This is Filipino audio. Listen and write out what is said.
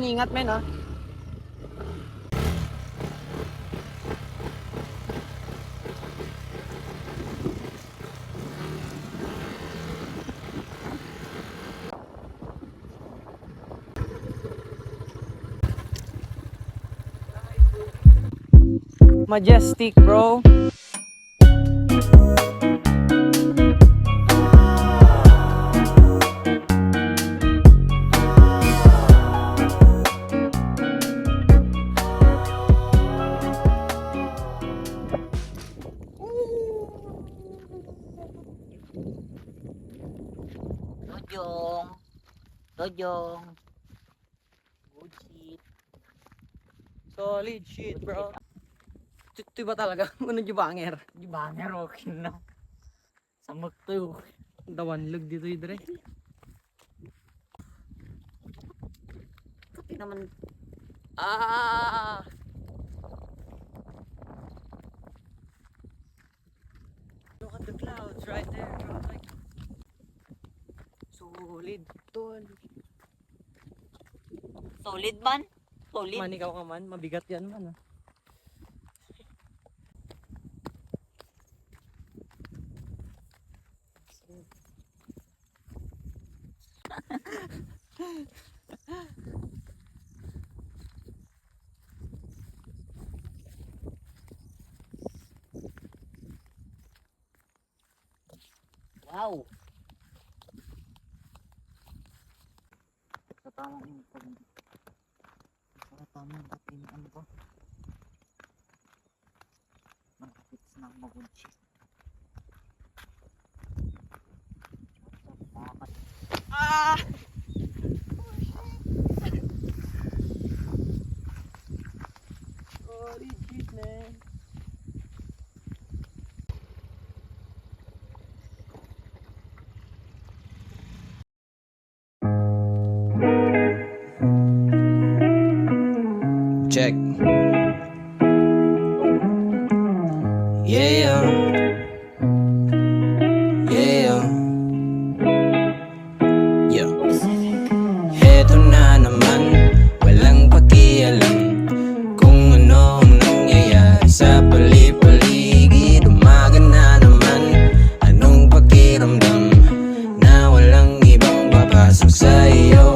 men, ingat men ha. Majestic, bro. Dojong. Dojong. Good shit. Solid shit, bro. Ito ba talaga? Ano di banger? Di banger okay na. Samag to. Dawanlog dito idre. Tapi naman. Ah! Look at the clouds right there, bro. Like, solid, tol. Solid man. Solid. Man, ikaw ka man. Mabigat yan man. Ah. Wow. Sa tamang ano ba? Magkapit na magunchi. Ah! Holy shit, man. Check. Yeah. Yeah. Yeah. Heto na naman, walang pakialam kung ano ang nangyayari sa pali-paligid. Umaga na naman, anong pakiramdam na walang ibang papasok sa iyo?